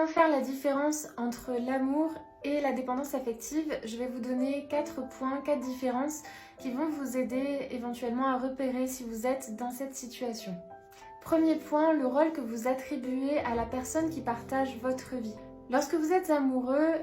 Comment faire la différence entre l'amour et la dépendance affective? Je vais vous donner 4 points, 4 différences qui vont vous aider éventuellement à repérer si vous êtes dans cette situation. Premier point, le rôle que vous attribuez à la personne qui partage votre vie. Lorsque vous êtes amoureux,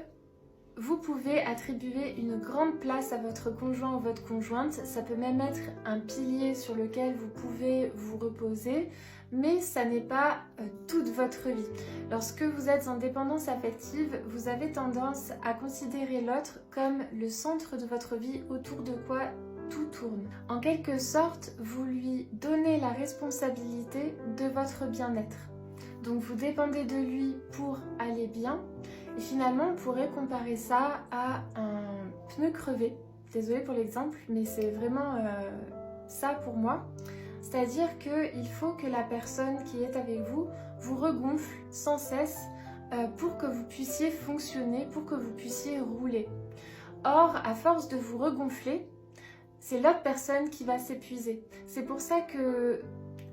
vous pouvez attribuer une grande place à votre conjoint ou votre conjointe. Ça peut même être un pilier sur lequel vous pouvez vous reposer, mais ça n'est pas toute votre vie. Lorsque vous êtes en dépendance affective, vous avez tendance à considérer l'autre comme le centre de votre vie, autour de quoi tout tourne. En quelque sorte, vous lui donnez la responsabilité de votre bien-être. Donc vous dépendez de lui pour aller bien. Et finalement, on pourrait comparer ça à un pneu crevé. Désolée pour l'exemple, mais c'est vraiment ça pour moi. C'est-à-dire qu'il faut que la personne qui est avec vous vous regonfle sans cesse pour que vous puissiez fonctionner, pour que vous puissiez rouler. Or, à force de vous regonfler, c'est l'autre personne qui va s'épuiser. C'est pour ça que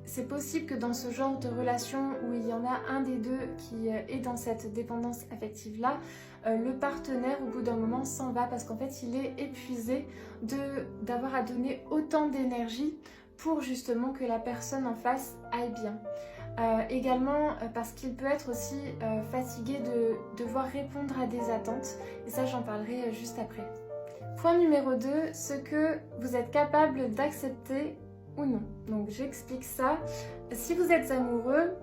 c'est possible que dans ce genre de relation où il y en a un des deux qui est dans cette dépendance affective-là, le partenaire au bout d'un moment s'en va parce qu'en fait il est épuisé d'avoir à donner autant d'énergie pour justement que la personne en face aille bien. Également parce qu'il peut être aussi fatigué de devoir répondre à des attentes, et ça j'en parlerai juste après. Point numéro 2, ce que vous êtes capable d'accepter ou non. Donc j'explique ça. Si vous êtes amoureux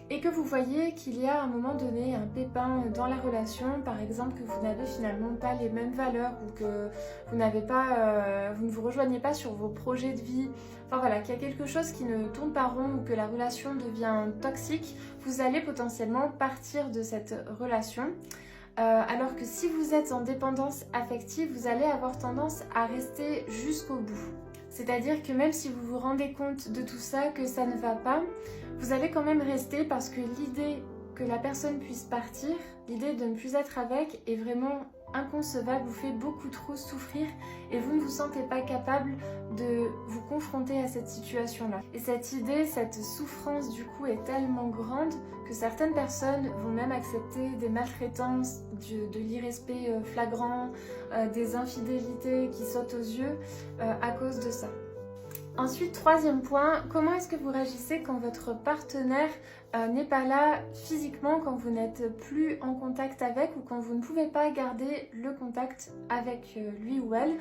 et que vous voyez qu'il y a à un moment donné un pépin dans la relation, par exemple que vous n'avez finalement pas les mêmes valeurs ou que vous ne vous rejoignez pas sur vos projets de vie, enfin voilà, qu'il y a quelque chose qui ne tourne pas rond ou que la relation devient toxique, vous allez potentiellement partir de cette relation. Alors que si vous êtes en dépendance affective, vous allez avoir tendance à rester jusqu'au bout. C'est-à-dire que même si vous vous rendez compte de tout ça, que ça ne va pas, vous allez quand même rester parce que l'idée que la personne puisse partir, l'idée de ne plus être avec est vraiment inconcevable, vous fait beaucoup trop souffrir et vous ne vous sentez pas capable de vous confronter à cette situation-là. Et cette idée, cette souffrance du coup est tellement grande que certaines personnes vont même accepter des maltraitances, de l'irrespect flagrant, des infidélités qui sautent aux yeux à cause de ça. Ensuite, troisième point, comment est-ce que vous réagissez quand votre partenaire n'est pas là physiquement, quand vous n'êtes plus en contact avec ou quand vous ne pouvez pas garder le contact avec lui ou elle,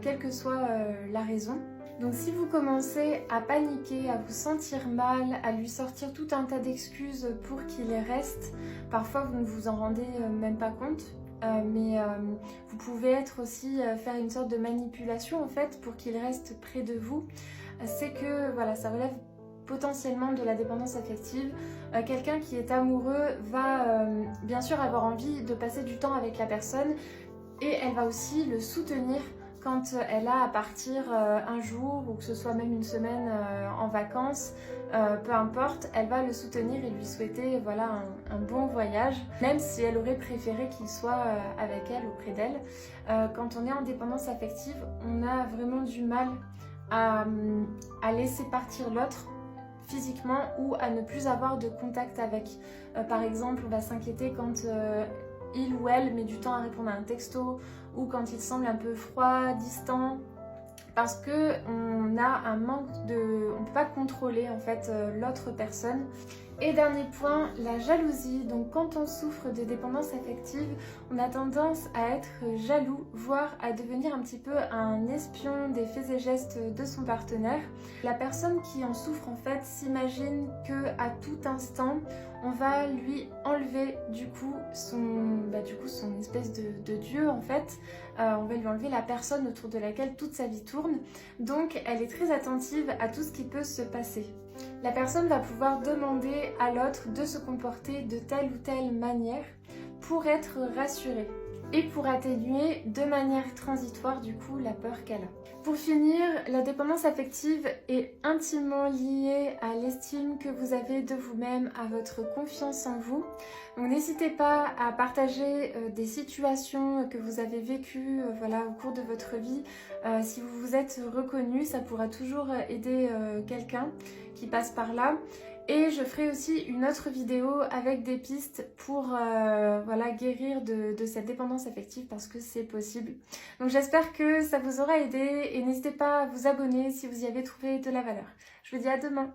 quelle que soit la raison. Donc si vous commencez à paniquer, à vous sentir mal, à lui sortir tout un tas d'excuses pour qu'il reste, parfois vous ne vous en rendez même pas compte. Mais vous pouvez être aussi faire une sorte de manipulation en fait pour qu'il reste près de vous. C'est que voilà, ça relève potentiellement de la dépendance affective. Quelqu'un qui est amoureux va bien sûr avoir envie de passer du temps avec la personne et elle va aussi le soutenir quand elle a à partir un jour ou que ce soit même une semaine en vacances, peu importe, elle va le soutenir et lui souhaiter voilà, un bon voyage, même si elle aurait préféré qu'il soit avec elle, auprès d'elle. Quand on est en dépendance affective, on a vraiment du mal à laisser partir l'autre physiquement ou à ne plus avoir de contact avec. Par exemple, on va s'inquiéter quand il ou elle met du temps à répondre à un texto ou quand il semble un peu froid, distant, parce que on a un manque on ne peut pas contrôler en fait l'autre personne. Et dernier point, la jalousie. Donc quand on souffre de dépendance affective, on a tendance à être jaloux, voire à devenir un petit peu un espion des faits et gestes de son partenaire. La personne qui en souffre en fait s'imagine que à tout instant, on va lui enlever du coup son espèce de dieu en fait. On va lui enlever la personne autour de laquelle toute sa vie tourne. Donc elle est très attentive à tout ce qui peut se passer. La personne va pouvoir demander à l'autre de se comporter de telle ou telle manière pour être rassurée et pour atténuer de manière transitoire du coup la peur qu'elle a. Pour finir, la dépendance affective est intimement liée à l'estime que vous avez de vous-même, à votre confiance en vous. Donc n'hésitez pas à partager des situations que vous avez vécues voilà, au cours de votre vie. Si vous vous êtes reconnu, ça pourra toujours aider quelqu'un qui passe par là. Et je ferai aussi une autre vidéo avec des pistes pour voilà, guérir de cette dépendance affective parce que c'est possible. Donc j'espère que ça vous aura aidé et n'hésitez pas à vous abonner si vous y avez trouvé de la valeur. Je vous dis à demain.